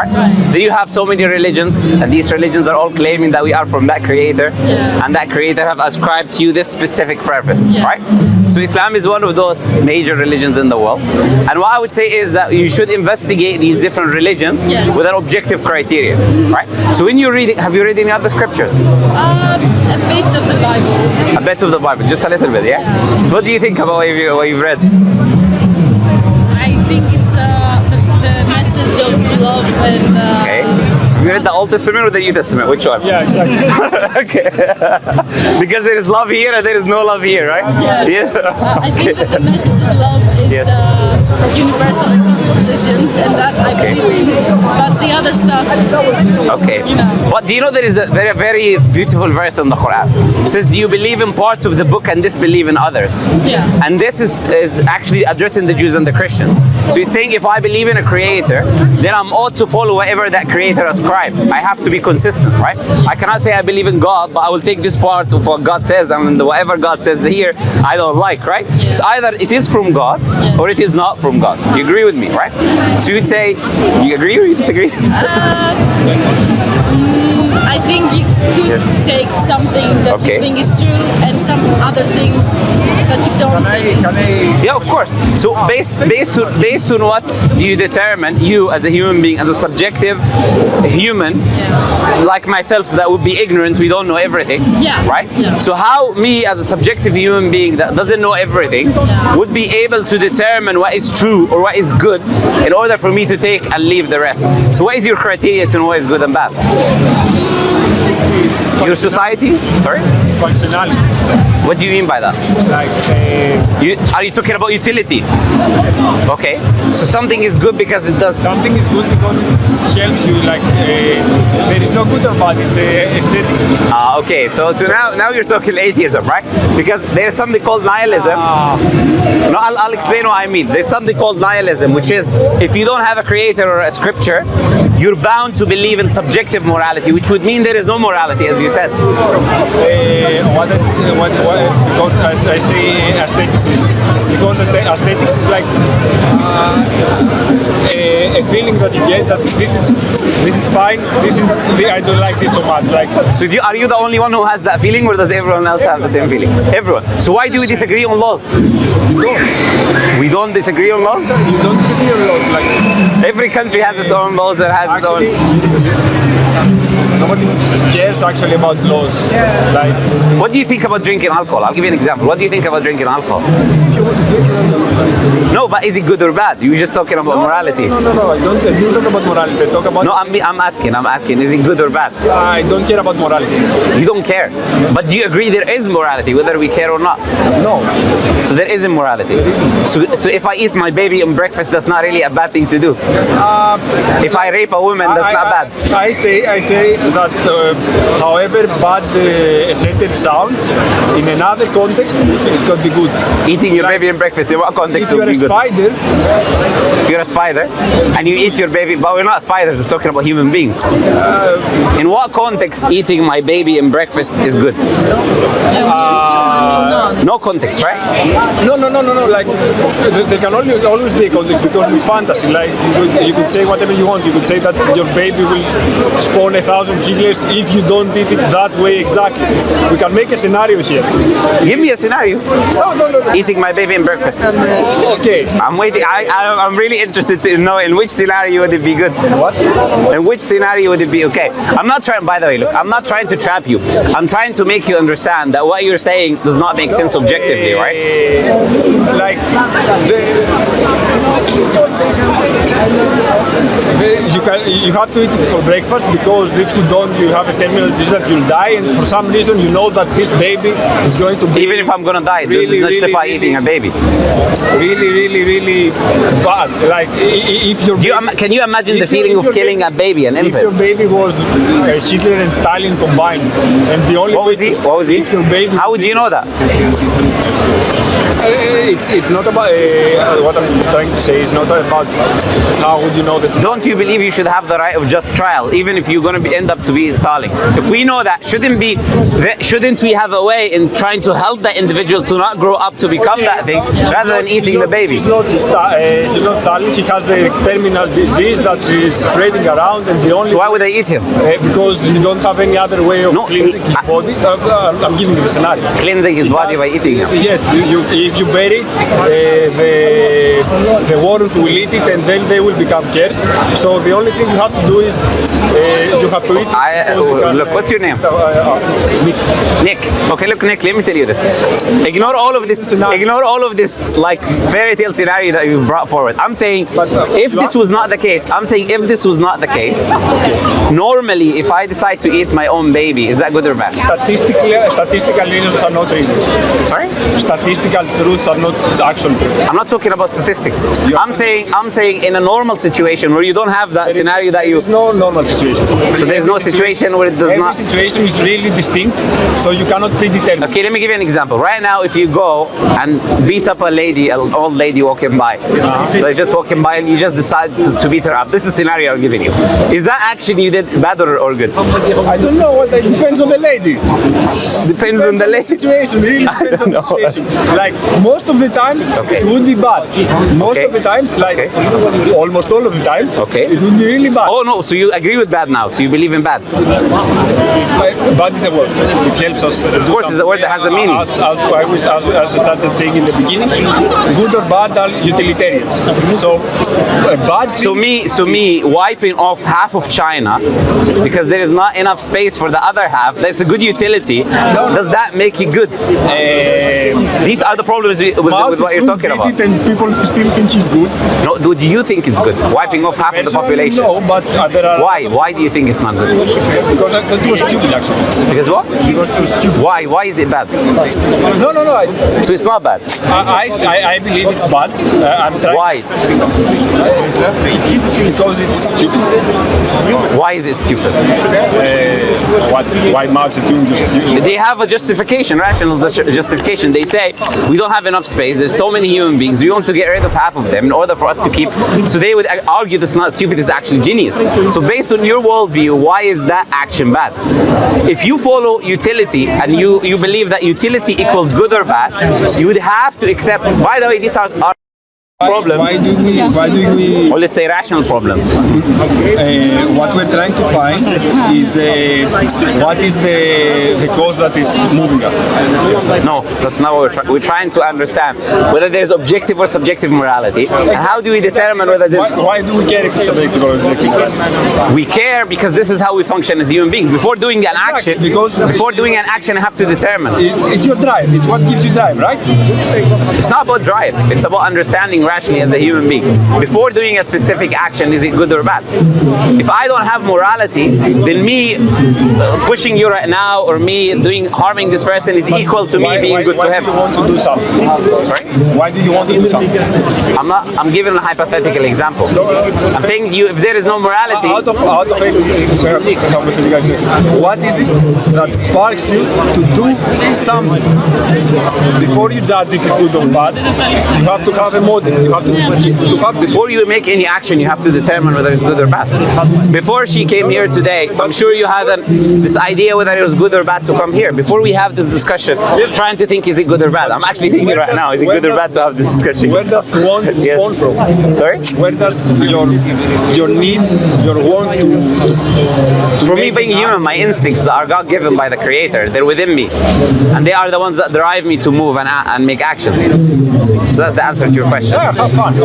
Then you have so many religions, and these religions are all claiming that we are from that creator, and that creator have ascribed to you this specific purpose, right? So Islam is one of those major religions in the world, and what I would say is that you should investigate these different religions with an objective criteria, right? So when you're reading, have you read any other scriptures? A bit of the Bible. A bit of the Bible, just a little bit, yeah? So what do you think about what you've read? I think it's the message of love and... Okay. Have you read the Old Testament or the New Testament? Which one? Yeah, exactly. Okay. Because there is love here and there is no love here, right? Yes. I think that the message of love is universal in religions, and that I believe in. But the other stuff... Okay. But do you know there is a very, very beautiful verse in the Quran? It says, do you believe in parts of the book and disbelieve in others? Yeah. And this is actually addressing the Jews and the Christians. So he's saying if I believe in a creator, then I'm ought to follow whatever that creator ascribes. I have to be consistent, right? I cannot say I believe in God, but I will take this part of what God says, and whatever God says here, I don't like, right? So either it is from God or it is not from God. You agree with me, right? So you'd say, you agree or you disagree? I think you could take something that you think is true and some other thing that you don't think is... Yeah, of course. So based on what do you determine, you as a human being, as a subjective human, like myself that would be ignorant, we don't know everything, right? So how me as a subjective human being that doesn't know everything would be able to determine what is true or what is good in order for me to take and leave the rest? So what is your criteria to know what is good and bad? Your society? Sorry? It's functionality. What do you mean by that? Like, are you talking about utility? Yes. Okay. So something is good because it does... Something is good because it helps you, like, there is no good or bad, it's aesthetics. Okay. So now you're talking atheism, right? Because there's something called nihilism. No, I'll explain what I mean. There's something called nihilism, which is if you don't have a creator or a scripture, you're bound to believe in subjective morality, which would mean there is no morality, as you said. Because as I say aestheticism, because aesthetics is like a feeling that you get that this is fine, I don't like this so much. Like, so are you the only one who has that feeling, or does everyone else have the same feeling? Everyone. So why do we disagree on laws? We don't disagree on laws? You don't disagree on laws. Like, every country has its own laws and has its own... Nobody cares actually about laws. Like, what do you think about drinking alcohol? I'll give you an example. What do you think about drinking alcohol? if you want to drink, No, but is it good or bad? You're just talking about morality. No, I didn't talk about morality. I talk about... No, I'm asking, is it good or bad? I don't care about morality. You don't care. But do you agree there is morality, whether we care or not? No. So there isn't morality. So if I eat my baby on breakfast, that's not really a bad thing to do. If I rape a woman, that's not bad. I say that however bad the sentence sound, in another context, it could be good. Eating your baby in breakfast, in what context would be good? If you're a spider and you eat your baby, but we're not spiders, we're talking about human beings. In what context eating my baby in breakfast is good? No context, right? No. Like there can always be a context because it's fantasy. Like you could say whatever you want. You could say that your baby will spawn 1,000 Hitlers if you don't eat it that way exactly. We can make a scenario here. Give me a scenario. No. Eating my baby in breakfast. Okay. I'm waiting. I'm really interested to know in which scenario would it be good. What? In which scenario would it be okay? I'm not trying. By the way, look, I'm not trying to trap you. I'm trying to make you understand that what you're saying does not make sense objectively, right? Like you have to eat it for breakfast because if you don't, you have a terminal disease that you'll die, and for some reason you know that this baby is going to be... Even if I'm gonna die, it does not justify eating a baby. Really bad. Like if your can you imagine the feeling of killing a baby, an infant? If your baby was Hitler and Stalin combined, and the only What was he? If your baby How would you know that? it's not about what I'm trying to say is not about how would you know this. Don't you believe you should have the right of just trial, even if you're going to end up to be installing? If we know that, shouldn't we have a way in trying to help that individual to not grow up to become that thing, rather than eating the baby? He's not stalling. He has a terminal disease that is spreading around, and the only. So why would I eat him? Because you don't have any other way of cleansing his body. I'm giving you the scenario. Cleansing his body by eating him. Yes, if you bury it, the worms will eat it, and then they will become cursed. So the only thing you have to do is you have to eat it. Look, what's your name? Nick. Okay, look, Nick. Let me tell you this. Ignore all of this. Ignore all of this like fairy tale scenario that you brought forward. I'm saying if this was not the case. I'm saying if this was not the case. Normally, if I decide to eat my own baby, is that good or bad? Statistical reasons are not reasons. Sorry? Statistical truths are not actual truths. I'm not talking about statistics. I'm saying in a normal situation where you don't have that scenario that you. There's no normal situation. So there's no situation where it does not. Every situation is really distinct, so you cannot predetermine. Okay, let me give you an example. Right now, if you go and beat up a lady, an old lady walking by, so you're just walking by and you just decide to beat her up. This is the scenario I'm giving you. Is that action you did bad or good? I don't know. It depends on the lady. Depends on the lady. Situation. Really depends on the situation. Like most of the times, it would be bad. Most of the times, like almost all of the times, it would be really bad. Oh no, so you agree with bad now? So you believe in bad? Bad is a word. It helps us. Of course, it's a word that has a meaning. As I started saying in the beginning, good or bad are utilitarians. So bad. So me wiping off half of China because there is not enough space for the other half. That's a good utility. Does that make it good? These are the problems with what you're talking about. And people still think he's good. No, do you think it's good? Wiping off half of the population? No, but there are. Why? Why do you think it's not good? Because that was stupid, actually. Because what? Because it was stupid. Why? Why is it bad? No. So it's not bad. I believe it's bad. I'm trying. Why? Because it's stupid. Why is it stupid? Why Mao Zedong is stupid? They have a justification, rational justification. They say we don't have enough space. There's so many human beings. We want to get rid of half of them in order for us to keep. So they would argue this is not stupid. It's actually genius. So based on your worldview, why is that action bad? If you follow utility and you believe that utility equals good or bad, you would have to accept. By the way, these are problems. Why do we? Or let's say rational problems. What we're trying to find is what is the cause that is moving us. No, that's not what we're trying to understand whether there's objective or subjective morality, and how do we determine whether why do we care if it's subjective or objective? We care because this is how we function as human beings. Before doing an action, I have to determine. It's your drive. It's what gives you drive, right? It's not about drive. It's about understanding rationally as a human being. Before doing a specific action, is it good or bad? If I don't have morality, then me pushing you right now or me harming this person is equal to me being good to him. Why do you want to do something? Sorry? Why do you want to do something? I'm giving a hypothetical example. I'm saying if there is no morality. Out of what is it that sparks you to do something? Before you judge if it's good or bad, you have to have a model. You have to before you make any action, you have to determine whether it's good or bad. Before she came here today, I'm sure you had this idea whether it was good or bad to come here. Before we have this discussion, you're trying to think, is it good or bad? I'm actually thinking right now, is it good or bad to have this discussion? Where does want spawn from? Sorry? Where does your need, your want to For me being human, my instincts are God-given by the Creator. They're within me. And they are the ones that drive me to move and make actions. So that's the answer to your question. Yeah, have fun.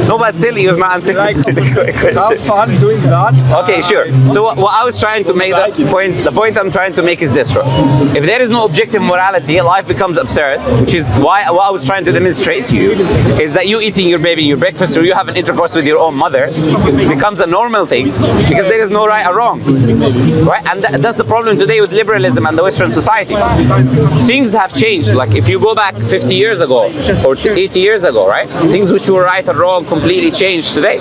No, but still you have not answered the question. Have fun doing that. Okay, sure. So what I was trying to make, the point I'm trying to make is this, bro. If there is no objective morality, life becomes absurd, which is why what I was trying to demonstrate to you is that you eating your baby in your breakfast or you have an intercourse with your own mother becomes a normal thing because there is no right or wrong, right? And that's the problem today with liberalism and the Western society. Things have changed. Like if you go back 50 years ago or 80 years ago, right? Things which were right or wrong completely changed today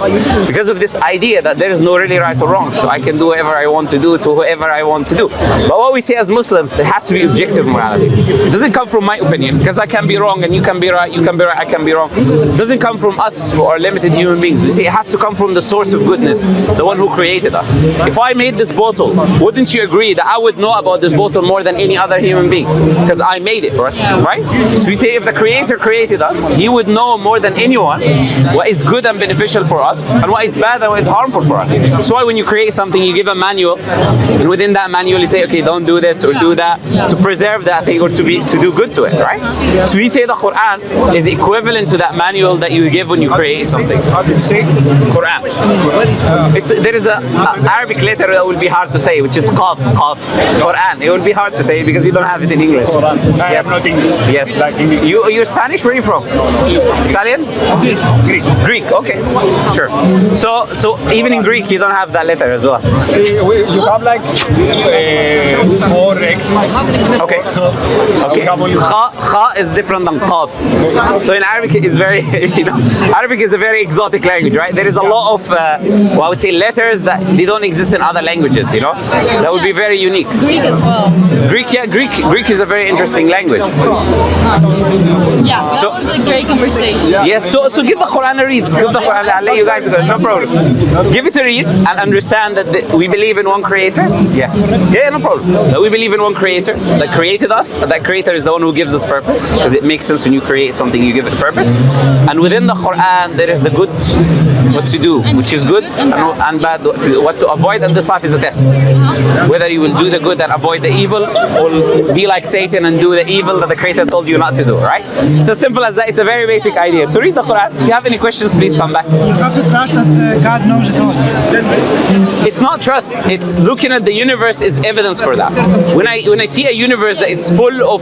because of this idea that there is no really right or wrong. So I can do whatever I want to do to whoever I want to do. But what we say as Muslims, it has to be objective morality. It doesn't come from my opinion, because I can be wrong and you can be right, you can be right, I can be wrong. It doesn't come from us who are limited human beings. We say it has to come from the source of goodness, the one who created us. If I made this bottle, wouldn't you agree that I would know about this bottle more than any other human being? Because I made it, right? So we say if the creator created us, he would know more than anyone what is good and beneficial for us and what is bad and what is harmful for us. That's why when you create something, you give a manual, and within that manual you say, okay, don't do this or do that, to preserve that thing or to do good to it, right? So we say the Quran is equivalent to that manual that you give when you create something. How do you say? Quran. There is a Arabic letter that will be hard to say, which is qaf. Quran. It will be hard to say because you don't have it in English. I am not English. Yes. Like English. You're Spanish? Where are you from? Italian? Greek. Okay. Sure. So even in Greek you don't have that letter as well. You have like 4 X's. Okay. Kha is different than qaf. So in Arabic it's very, Arabic is a very exotic language, right? There is a lot of, I would say, letters that they don't exist in other languages, That would be very unique. Greek as well. Greek is a very interesting language. Yeah, that was a great conversation. Yes, so give the Quran a read. Give the Quran, I'll let you guys go, no problem. Give it a read and understand that we believe in one creator. Yeah, no problem. That we believe in one creator that created us. That creator is the one who gives us purpose, because it makes sense when you create something, you give it a purpose. And within the Quran, there is the good, what to do, which is good, and bad, what to avoid. And this life is a test. Whether you will do the good and avoid the evil, or be like Satan and do the evil that the creator told you not to do, right? It's as simple as that. It's a very basic idea. So read the Quran. If you have any questions, please come back. You have to trust that God knows it all. It's not trust. It's looking at the universe is evidence for that. When I see a universe that is full of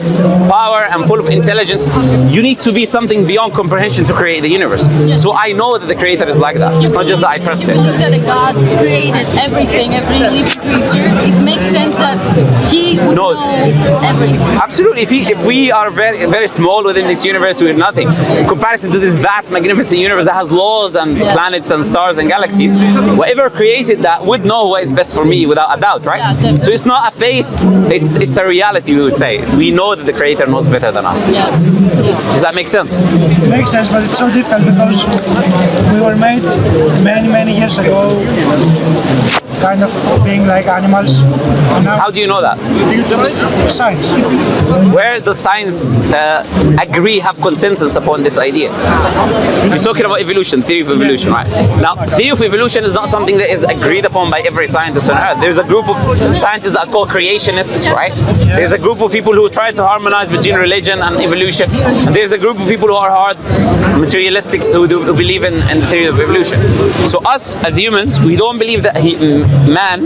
power and full of intelligence, you need to be something beyond comprehension to create the universe. So I know that the creator is like that. It's not just that I trust him. If you look at God created everything, every living creature, it makes sense that he would know everything. Absolutely. If we are very, very small within this universe, we're nothing. In comparison to this vast, magnificent universe that has laws and planets and stars and galaxies, whatever created that would know what is best for me without a doubt, right? So it's not a faith, it's a reality, we would say. We know that the creator knows better than us. Yes. Does that make sense? It makes sense, but it's so difficult because we were made many years ago, kind of being like animals. How do you know that? Science. Where does science agree, have consensus upon this idea? You're talking about evolution, theory of evolution, right? Now, theory of evolution is not something that is agreed upon by every scientist on earth. There's a group of scientists that are called creationists, right? There's a group of people who try to harmonize between religion and evolution. And there's a group of people who are hard materialistics who believe in the theory of evolution. So us, as humans, we don't believe that man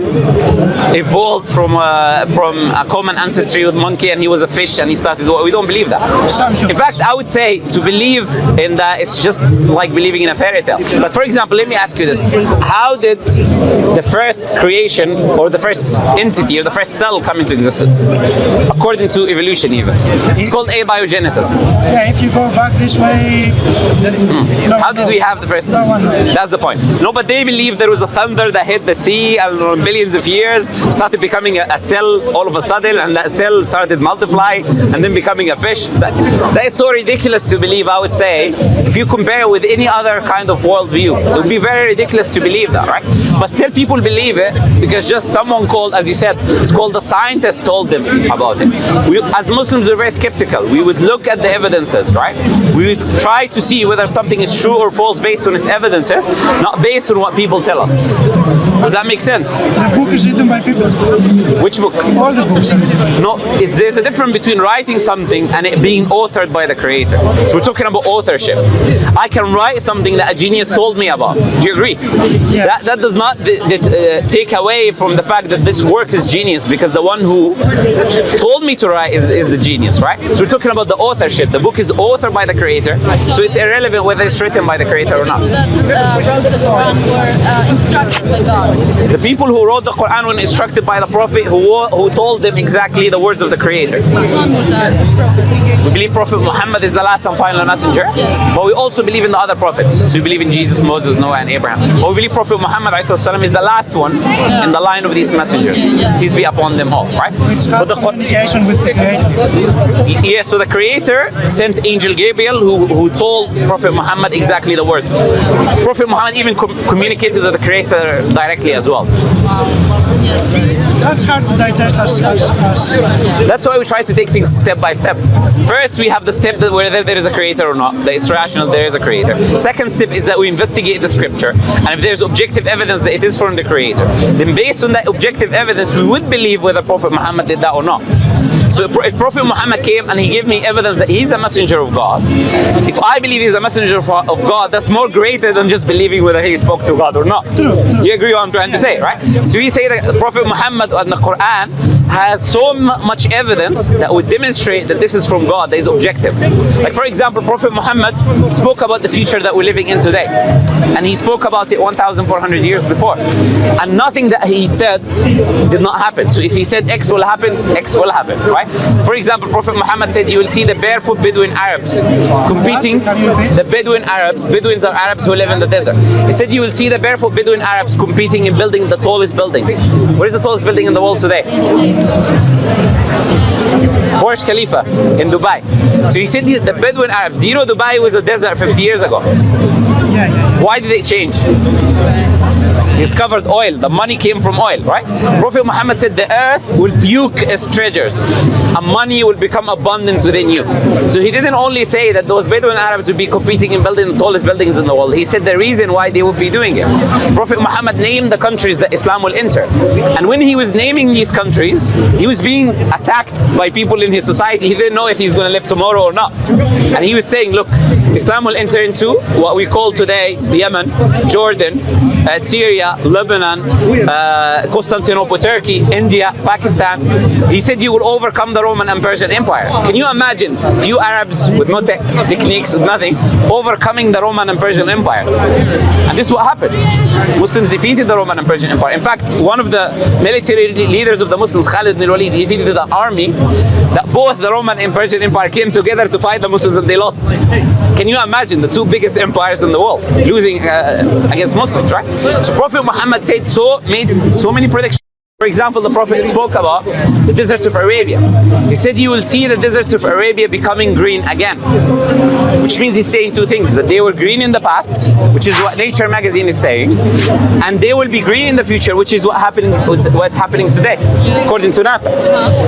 evolved from a common ancestry with monkey and he was a fish and he started. We don't believe that. In fact, I would say to believe in that is just like believing in a fairy tale. But for example, let me ask you this: how did the first creation or the first entity or the first cell come into existence? According to evolution, even it's called abiogenesis. Yeah, if you go back this way, how did we have the first? That's the point. No, but they believe there was a thunder that hit the sea and billions of years started becoming a cell all of a sudden, and that cell started multiply and then becoming a fish. That is so ridiculous to believe, I would say. If you compare it with any other kind of worldview, it would be very ridiculous to believe that, right? But still people believe it because just someone called, as you said, it's called the scientist told them about it. We, as Muslims, are very skeptical. We would look at the evidences, right? We would try to see whether something is true or false based on its evidences, not based on what people tell us. Does that make sense? the book is written by people. Which book? All the books are written. No, there's a difference between writing something and it being authored by the creator. So we're talking about authorship. I can write something that a genius told me about. Do you agree? Yeah. That does not take away from the fact that this work is genius, because the one who told me to write is the genius, right? So we're talking about the authorship. The book is authored by the creator, so it's irrelevant whether it's written by the creator or not. That the Quran were instructed by God. The people who wrote the Quran were instructed by the Prophet who told them exactly the words of the Creator. Which one was that prophet? We believe Prophet Muhammad is the last and final messenger, Yes. but we also believe in the other prophets. So we believe in Jesus, Moses, Noah, and Abraham. But we believe Prophet Muhammad ﷺ is the last one in the line of these messengers. Peace be upon them all, right? But the Communication with the Creator. yeah, so the Creator sent Angel Gabriel who told Prophet Muhammad exactly the word. Prophet Muhammad even communicated with the Creator directly as well. Yes. That's hard to digest as That's why we try to take things step by step. First, we have the step that whether there is a Creator or not. That it's rational, there is a Creator. Second step is that we investigate the Scripture, and if there's objective evidence that it is from the Creator, then based on that objective evidence, we would believe whether Prophet Muhammad did that or not. So if Prophet Muhammad came and he gave me evidence that he's a messenger of God, if I believe he's a messenger of God, that's more greater than just believing whether he spoke to God or not. Do you agree what I'm trying to say, right? So we say that Prophet Muhammad and the Quran has so much evidence that would demonstrate that this is from God, that is objective. Like for example, Prophet Muhammad spoke about the future that we're living in today. And he spoke about it 1,400 years before. And nothing that he said did not happen. So if he said X will happen, X will happen, right? For example, Prophet Muhammad said you will see the barefoot Bedouin Arabs competing. The Bedouin Arabs, Bedouins are Arabs who live in the desert. He said you will see the barefoot Bedouin Arabs competing in building the tallest buildings. What is the tallest building in the world today? Burj Khalifa in Dubai. So he said the Bedouin Arabs, you know Dubai was a desert 50 years ago. Why did it change? Discovered oil. The money came from oil, right? Prophet Muhammad said the earth will puke its treasures and money will become abundant within you. So he didn't only say that those Bedouin Arabs would be competing in building the tallest buildings in the world. He said the reason why they would be doing it. Prophet Muhammad named the countries that Islam will enter. And when he was naming these countries, he was being attacked by people in his society. He didn't know if he's going to live tomorrow or not. And he was saying, look, Islam will enter into what we call today Yemen, Jordan, Syria, Lebanon, Constantinople, Turkey, India, Pakistan. He said you will overcome the Roman and Persian Empire. Can you imagine few Arabs with no techniques, with nothing, overcoming the Roman and Persian Empire? And this is what happened. Muslims defeated the Roman and Persian Empire. In fact, one of the military leaders of the Muslims, Khalid bin Walid, defeated the army that both the Roman and Persian Empire came together to fight the Muslims and they lost. Can you imagine the two biggest empires in the world losing against Muslims, right? So Prophet Muhammad made so many predictions. For example, the Prophet spoke about the deserts of Arabia. He said you will see the deserts of Arabia becoming green again. Which means he's saying two things, that they were green in the past, which is what Nature magazine is saying, and they will be green in the future, which is what's happening today, according to NASA.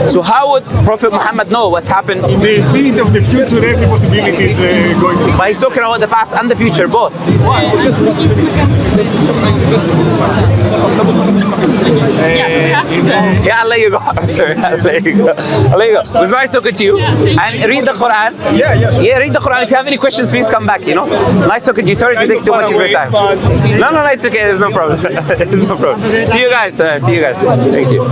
So how would Prophet Muhammad know what's happened? In the infinity of the future, every possibility is going to... But he's talking about the past and the future, both. We have to go. Yeah, I'll let you go. I'm sorry. I'll let you go. It was nice talking to you. And read the Quran. Yeah, read the Quran. If you have any questions, please come back, you know. Nice talking to you. Sorry to take too much of your time. No, it's okay. There's no problem. There's no problem. See you guys. Thank you.